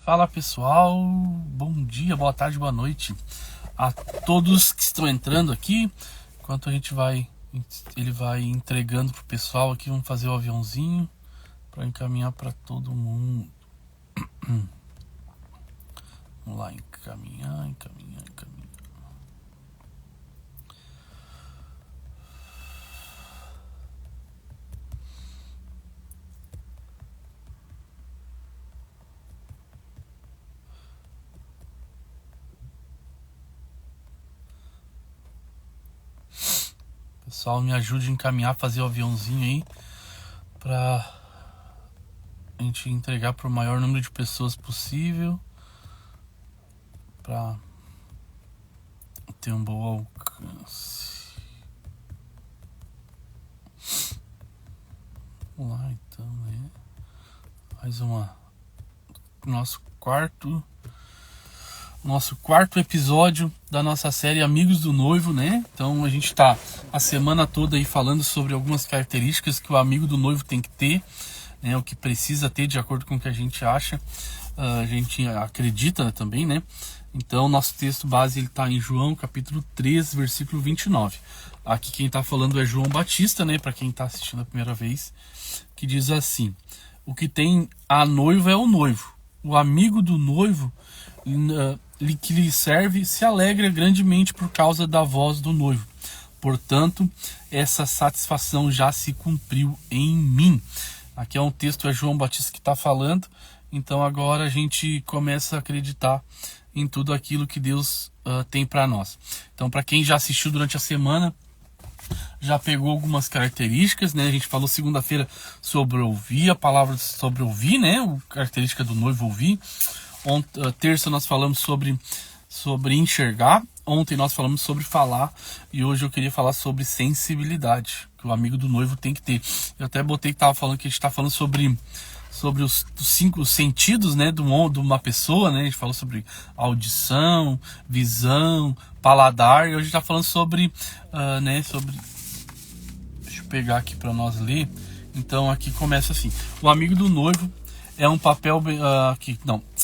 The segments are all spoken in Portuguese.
Fala pessoal, bom dia, boa tarde, boa noite a todos que estão entrando aqui. Enquanto ele vai entregando pro pessoal aqui, vamos fazer o aviãozinho para encaminhar para todo mundo. Vamos lá, encaminhar. Pessoal, me ajude a encaminhar, fazer o aviãozinho aí pra gente entregar para o maior número de pessoas possível, para ter um bom alcance. Vamos lá então, né? Mais nosso quarto episódio da nossa série Amigos do Noivo, né? Então a gente tá a semana toda aí falando sobre algumas características que o amigo do noivo tem que ter, né? O que precisa ter de acordo com o que a gente acha, a gente acredita também, né? Então nosso texto base ele tá em João capítulo 3, versículo 29. Aqui quem tá falando é João Batista, né? Para quem tá assistindo a primeira vez, que diz assim: o que tem a noiva é o noivo. O amigo do noivo que lhe serve se alegra grandemente por causa da voz do noivo. Portanto, essa satisfação já se cumpriu em mim. Aqui é um texto, é João Batista que está falando. Então agora a gente começa a acreditar em tudo aquilo que Deus tem para nós. Então, para quem já assistiu durante a semana, já pegou algumas características, né? A gente falou segunda-feira sobre ouvir, a palavra sobre ouvir, né? A característica do noivo ouvir. Terça nós falamos sobre enxergar. Ontem nós falamos sobre falar. E hoje eu queria falar sobre sensibilidade, que o amigo do noivo tem que ter. Eu até botei que a gente está falando sobre os 5 sentidos, né, de uma pessoa, né? A gente falou sobre audição, visão, paladar. E hoje a gente está falando sobre deixa eu pegar aqui para nós ler. Então aqui começa assim: o amigo do noivo é um papel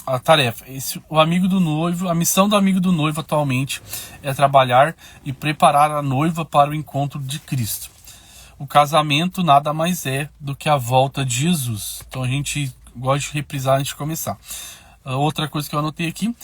a tarefa. O amigo do noivo, a missão do amigo do noivo atualmente é trabalhar e preparar a noiva para o encontro de Cristo. O casamento nada mais é do que a volta de Jesus. Então a gente gosta de reprisar antes de começar. Outra coisa que eu anotei aqui,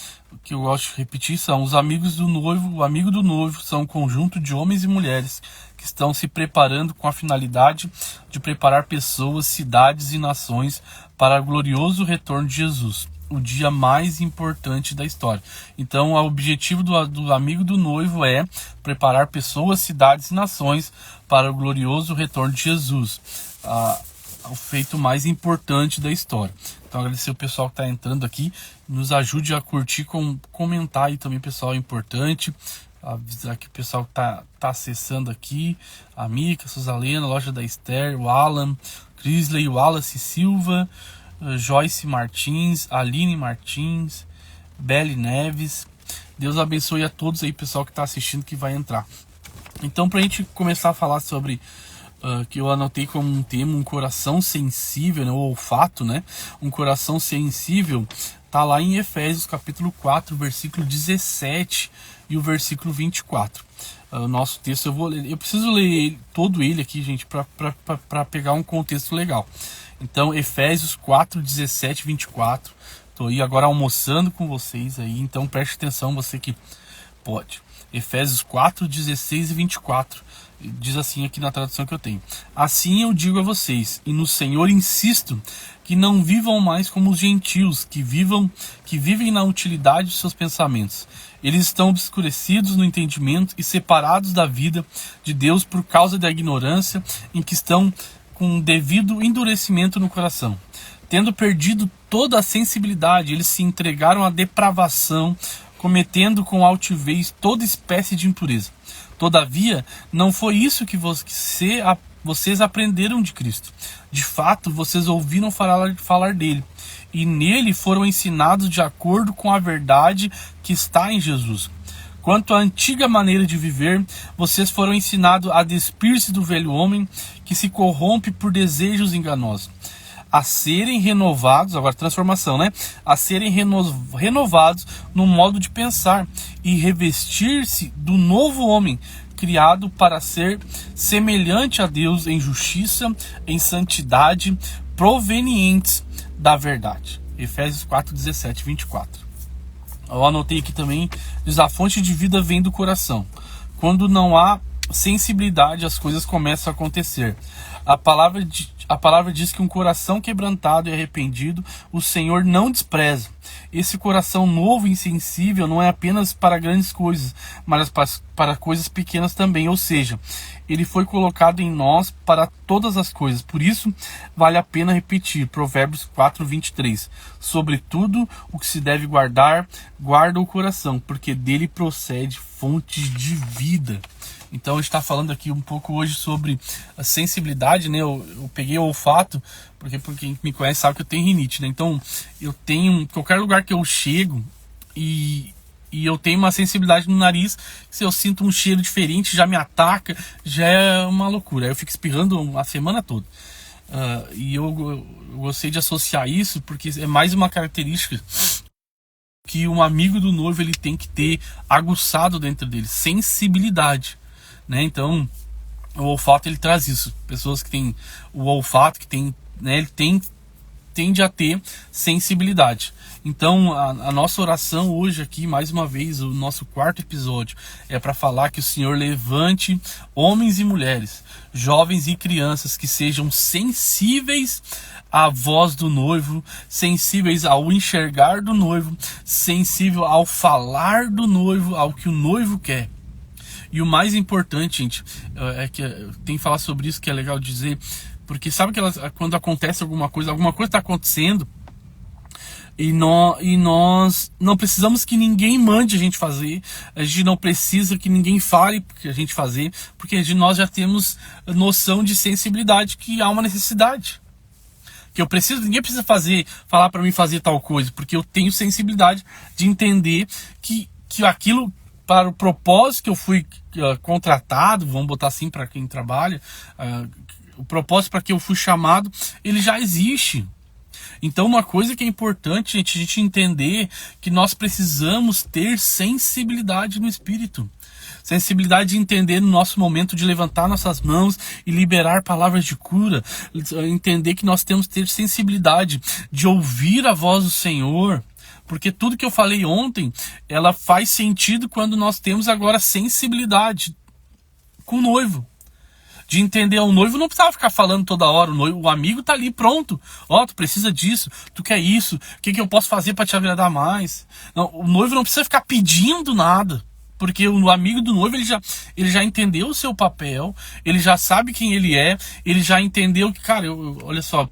que eu gosto de repetir, são os amigos do noivo. O amigo do noivo são um conjunto de homens e mulheres que estão se preparando com a finalidade de preparar pessoas, cidades e nações para o glorioso retorno de Jesus, o dia mais importante da história. Então, o objetivo do amigo do noivo é preparar pessoas, cidades e nações para o glorioso retorno de Jesus, o feito mais importante da história. Então, agradecer o pessoal que está entrando aqui, nos ajude a curtir, comentar aí também, pessoal, é importante. Avisar que o pessoal que tá acessando aqui: a Mica, a Suzalena, a Loja da Esther, o Alan, Crisley, o Wallace Silva, Joyce Martins, Aline Martins, Belle Neves. Deus abençoe a todos aí, pessoal que tá assistindo, que vai entrar. Então, pra gente começar a falar sobre que eu anotei como um tema, um coração sensível, né, o olfato, né? Um coração sensível tá lá em Efésios capítulo 4, versículo 17 e o versículo 24. O nosso texto eu vou ler. Eu preciso ler todo ele aqui, gente, para pegar um contexto legal. Então, Efésios 4, 17 e 24. Estou aí agora almoçando com vocês aí, então preste atenção, você que pode. Efésios 4, 16 e 24. Diz assim aqui na tradução que eu tenho: assim eu digo a vocês, e no Senhor insisto, que não vivam mais como os gentios, que vivem na utilidade de seus pensamentos. Eles estão obscurecidos no entendimento e separados da vida de Deus por causa da ignorância em que estão, com um devido endurecimento no coração. Tendo perdido toda a sensibilidade, eles se entregaram à depravação, cometendo com altivez toda espécie de impureza. Todavia, não foi isso que vocês aprenderam de Cristo. De fato, vocês ouviram falar dele, e nele foram ensinados de acordo com a verdade que está em Jesus. Quanto à antiga maneira de viver, vocês foram ensinados a despir-se do velho homem que se corrompe por desejos enganosos. a serem renovados, agora transformação, né? A serem renovados no modo de pensar e revestir-se do novo homem, criado para ser semelhante a Deus em justiça, em santidade, provenientes da verdade. Efésios 4, 17, 24. Eu anotei aqui também, diz: a fonte de vida vem do coração. Quando não há sensibilidade, as coisas começam a acontecer. A palavra diz que um coração quebrantado e arrependido, o Senhor não despreza. Esse coração novo e insensível não é apenas para grandes coisas, mas para coisas pequenas também. Ou seja, ele foi colocado em nós para todas as coisas. Por isso, vale a pena repetir Provérbios 4, 23. Sobretudo o que se deve guardar, guarda o coração, porque dele procede fontes de vida. Então a gente está falando aqui um pouco hoje sobre a sensibilidade, né? Eu peguei o olfato, porque quem me conhece sabe que eu tenho rinite, né? Então eu tenho, qualquer lugar que eu chego e eu tenho uma sensibilidade no nariz, se eu sinto um cheiro diferente, já me ataca, já é uma loucura. Aí eu fico espirrando a semana toda. E eu gostei de associar isso, porque é mais uma característica que um amigo do noivo ele tem que ter aguçado dentro dele, sensibilidade. Né? Então, o olfato ele traz isso. Pessoas que têm o olfato, que tem, né, ele tende a ter sensibilidade. Então, a nossa oração hoje aqui, mais uma vez, o nosso quarto episódio, é para falar que o Senhor levante homens e mulheres, jovens e crianças que sejam sensíveis à voz do noivo, sensíveis ao enxergar do noivo, sensível ao falar do noivo, ao que o noivo quer. E o mais importante, gente, é que tem que falar sobre isso, que é legal dizer, porque sabe que quando acontece alguma coisa está acontecendo, e nós não precisamos que ninguém mande a gente fazer, a gente não precisa que ninguém fale que a gente fazer, porque nós já temos noção de sensibilidade, que há uma necessidade. Que ninguém precisa falar para mim fazer tal coisa, porque eu tenho sensibilidade de entender que aquilo, para o propósito que eu fui contratado, vamos botar assim para quem trabalha, o propósito para que eu fui chamado, ele já existe. Então uma coisa que é importante, gente, a gente entender que nós precisamos ter sensibilidade no Espírito. Sensibilidade de entender no nosso momento de levantar nossas mãos e liberar palavras de cura. Entender que nós temos que ter sensibilidade de ouvir a voz do Senhor. Porque tudo que eu falei ontem, ela faz sentido quando nós temos agora sensibilidade com o noivo. De entender, o noivo não precisava ficar falando toda hora, o amigo tá ali pronto. Tu precisa disso, tu quer isso, o que eu posso fazer para te agradar mais? Não, o noivo não precisa ficar pedindo nada. Porque o amigo do noivo, ele já entendeu o seu papel, ele já sabe quem ele é, ele já entendeu que, cara, olha só,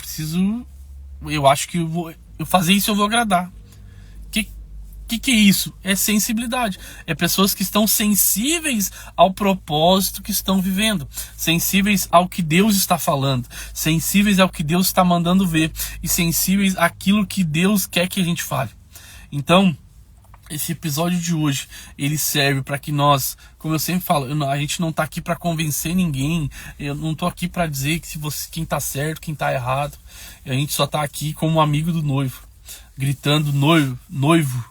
eu acho que eu fazer isso eu vou agradar. Que é isso? É sensibilidade. É pessoas que estão sensíveis ao propósito que estão vivendo. Sensíveis ao que Deus está falando. Sensíveis ao que Deus está mandando ver. E sensíveis àquilo que Deus quer que a gente fale. Então, esse episódio de hoje, ele serve para que nós, como eu sempre falo, a gente não está aqui para convencer ninguém. Eu não estou aqui para dizer que quem está certo, quem está errado. A gente só está aqui como amigo do noivo. Gritando noivo.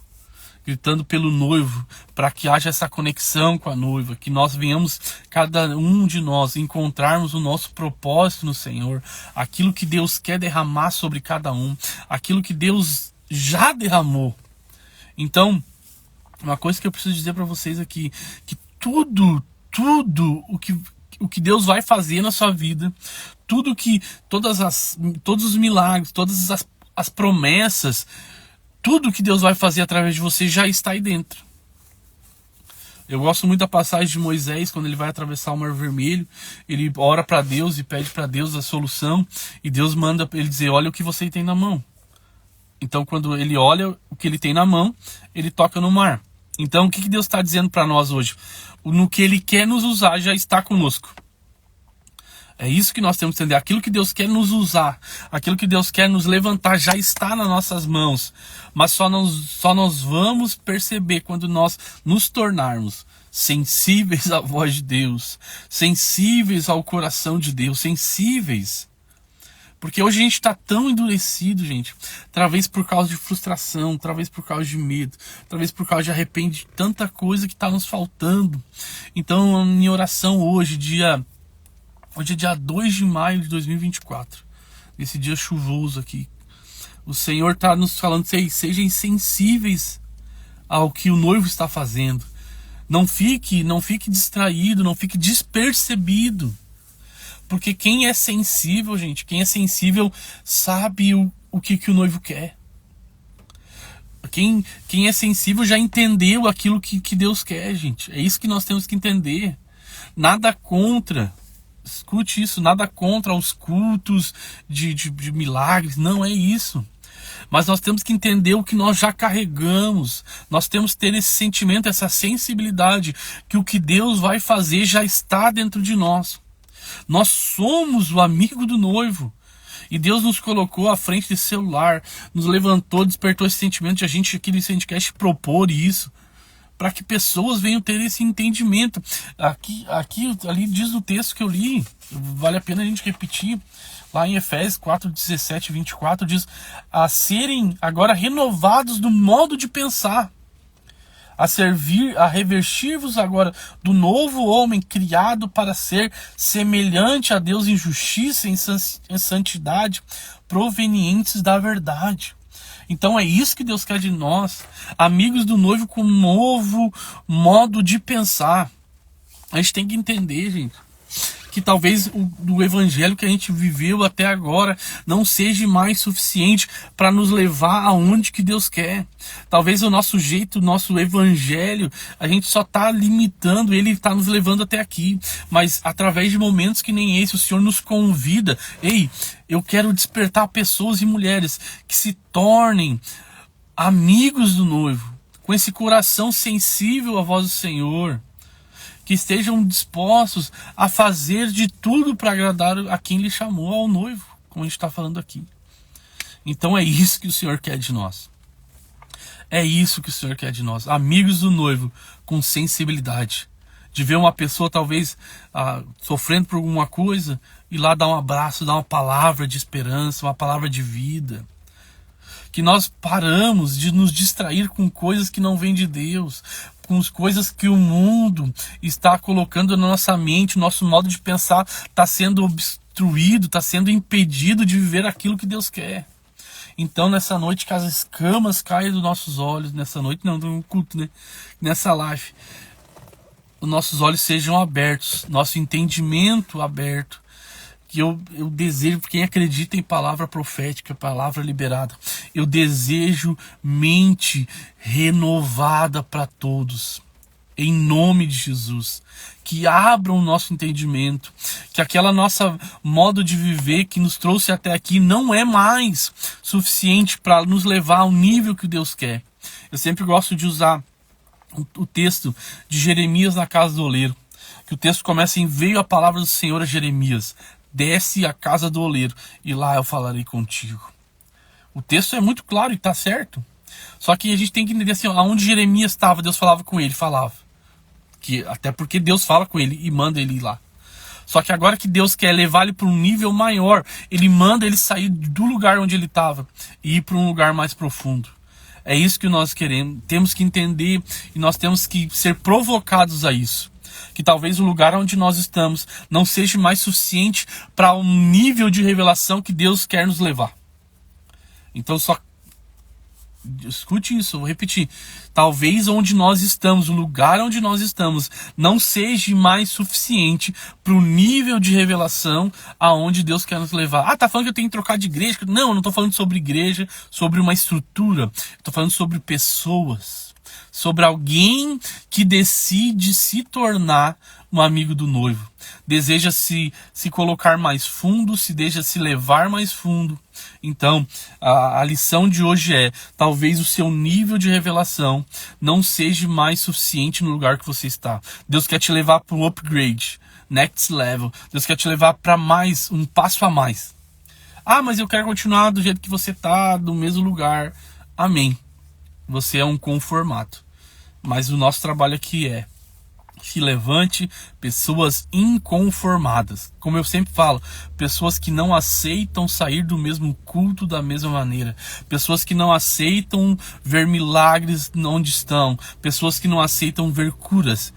Gritando pelo noivo, para que haja essa conexão com a noiva, que nós venhamos, cada um de nós, encontrarmos o nosso propósito no Senhor, aquilo que Deus quer derramar sobre cada um, aquilo que Deus já derramou. Então, uma coisa que eu preciso dizer para vocês aqui, que tudo o que Deus vai fazer na sua vida, todos os milagres, todas as promessas, tudo que Deus vai fazer através de você já está aí dentro. Eu gosto muito da passagem de Moisés, quando ele vai atravessar o Mar Vermelho, ele ora para Deus e pede para Deus a solução, e Deus manda ele dizer, olha o que você tem na mão. Então quando ele olha o que ele tem na mão, ele toca no mar. Então o que Deus está dizendo para nós hoje? No que ele quer nos usar já está conosco. É isso que nós temos que entender. Aquilo que Deus quer nos usar, aquilo que Deus quer nos levantar já está nas nossas mãos. Mas só nós vamos perceber quando nós nos tornarmos sensíveis à voz de Deus, sensíveis ao coração de Deus, sensíveis. Porque hoje a gente está tão endurecido, gente. Talvez por causa de frustração, talvez por causa de medo, talvez por causa de arrependimento, de tanta coisa que está nos faltando. Então, a minha oração hoje é dia 2 de maio de 2024. Esse dia chuvoso aqui. O Senhor está nos falando, sejam sensíveis ao que o noivo está fazendo. Não fique distraído, não fique despercebido. Porque quem é sensível, gente, quem é sensível sabe o que o noivo quer. Quem é sensível já entendeu aquilo que Deus quer, gente. É isso que nós temos que entender. Nada contra, escute isso, nada contra os cultos de milagres, não é isso. Mas nós temos que entender o que nós já carregamos. Nós temos que ter esse sentimento, essa sensibilidade, que o que Deus vai fazer já está dentro de nós. Nós somos o amigo do noivo. E Deus nos colocou à frente desse celular, nos levantou, despertou esse sentimento de a gente aqui nesse podcast propor isso, para que pessoas venham ter esse entendimento. Ali diz o texto que eu li, vale a pena a gente repetir, lá em Efésios 4, 17 e 24, diz: a serem agora renovados do modo de pensar, a revestir-vos agora do novo homem, criado para ser semelhante a Deus em justiça e em santidade, provenientes da verdade. Então é isso que Deus quer de nós, amigos do noivo com um novo modo de pensar. A gente tem que entender, gente, que talvez o evangelho que a gente viveu até agora não seja mais suficiente para nos levar aonde que Deus quer. Talvez o nosso jeito, o nosso evangelho, a gente só está limitando, ele está nos levando até aqui. Mas através de momentos que nem esse, o Senhor nos convida. Ei, eu quero despertar pessoas e mulheres que se tornem amigos do noivo, com esse coração sensível à voz do Senhor, que estejam dispostos a fazer de tudo para agradar a quem lhe chamou, ao noivo, como a gente está falando aqui. Então é isso que o Senhor quer de nós. É isso que o Senhor quer de nós. Amigos do noivo com sensibilidade. De ver uma pessoa talvez sofrendo por alguma coisa, e lá dar um abraço, dar uma palavra de esperança, uma palavra de vida. Que nós paramos de nos distrair com coisas que não vêm de Deus, com as coisas que o mundo está colocando na nossa mente, nosso modo de pensar está sendo obstruído, está sendo impedido de viver aquilo que Deus quer. Então nessa noite que as escamas caem dos nossos olhos, nessa noite não, no culto, né? Nessa live, os nossos olhos sejam abertos, nosso entendimento aberto, que eu desejo, quem acredita em palavra profética, palavra liberada, eu desejo mente renovada para todos, em nome de Jesus, que abram o nosso entendimento, que aquela nossa modo de viver que nos trouxe até aqui não é mais suficiente para nos levar ao nível que Deus quer. Eu sempre gosto de usar o texto de Jeremias na casa do oleiro, que o texto começa em: veio a palavra do Senhor a Jeremias, desce à casa do oleiro, e lá eu falarei contigo. O texto é muito claro e está certo. Só que a gente tem que entender assim, aonde Jeremias estava, Deus falava com ele, falava. Até porque Deus fala com ele e manda ele ir lá. Só que agora que Deus quer levar ele para um nível maior, ele manda ele sair do lugar onde ele estava e ir para um lugar mais profundo. É isso que nós queremos, temos que entender, e nós temos que ser provocados a isso. Que talvez o lugar onde nós estamos não seja mais suficiente para um nível de revelação que Deus quer nos levar. Então só escute isso, eu vou repetir. Talvez onde nós estamos, o lugar onde nós estamos, não seja mais suficiente para o nível de revelação aonde Deus quer nos levar. Tá falando que eu tenho que trocar de igreja? Não, eu não estou falando sobre igreja, sobre uma estrutura. Estou falando sobre pessoas. Sobre alguém que decide se tornar um amigo do noivo. Deseja se colocar mais fundo, se deixa se levar mais fundo. Então, a lição de hoje é: talvez o seu nível de revelação não seja mais suficiente no lugar que você está. Deus quer te levar para um upgrade, next level. Deus quer te levar para mais, um passo a mais. Mas eu quero continuar do jeito que você está, no mesmo lugar. Amém. Você é um conformado. Mas o nosso trabalho aqui é se levante pessoas inconformadas. Como eu sempre falo, pessoas que não aceitam sair do mesmo culto da mesma maneira. Pessoas que não aceitam ver milagres onde estão. Pessoas que não aceitam ver curas.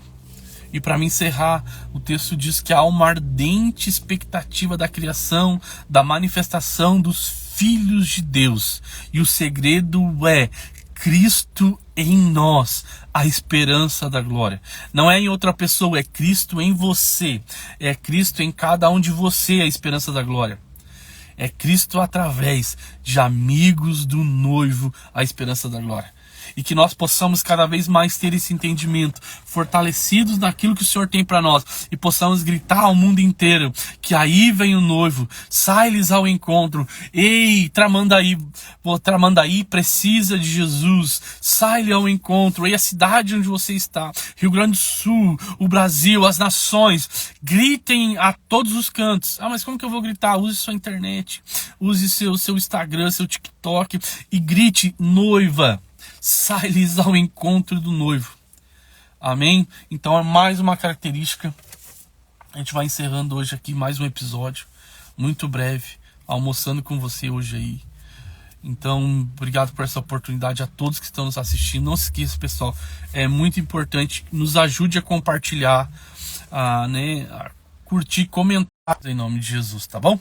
E para me encerrar, o texto diz que há uma ardente expectativa da criação, da manifestação dos filhos de Deus. E o segredo é Cristo em nós, a esperança da glória. Não é em outra pessoa, é Cristo em você. É Cristo em cada um de você, a esperança da glória. É Cristo através de amigos do noivo, a esperança da glória. E que nós possamos cada vez mais ter esse entendimento, fortalecidos naquilo que o Senhor tem para nós, e possamos gritar ao mundo inteiro que aí vem o noivo, sai-lhes ao encontro. Ei, Tramandaí precisa de Jesus, sai-lhe ao encontro. Ei, a cidade onde você está, Rio Grande do Sul, o Brasil, as nações, gritem a todos os cantos. Ah, mas como que eu vou gritar? Use sua internet, use seu Instagram, seu TikTok e grite: noiva, sai-lhes ao encontro do noivo. Amém? Então é mais uma característica. A gente vai encerrando hoje aqui mais um episódio, muito breve, almoçando com você hoje aí. Então, obrigado por essa oportunidade a todos que estão nos assistindo. Não se esqueça, pessoal, é muito importante, nos ajude a compartilhar, a curtir, comentar em nome de Jesus, tá bom?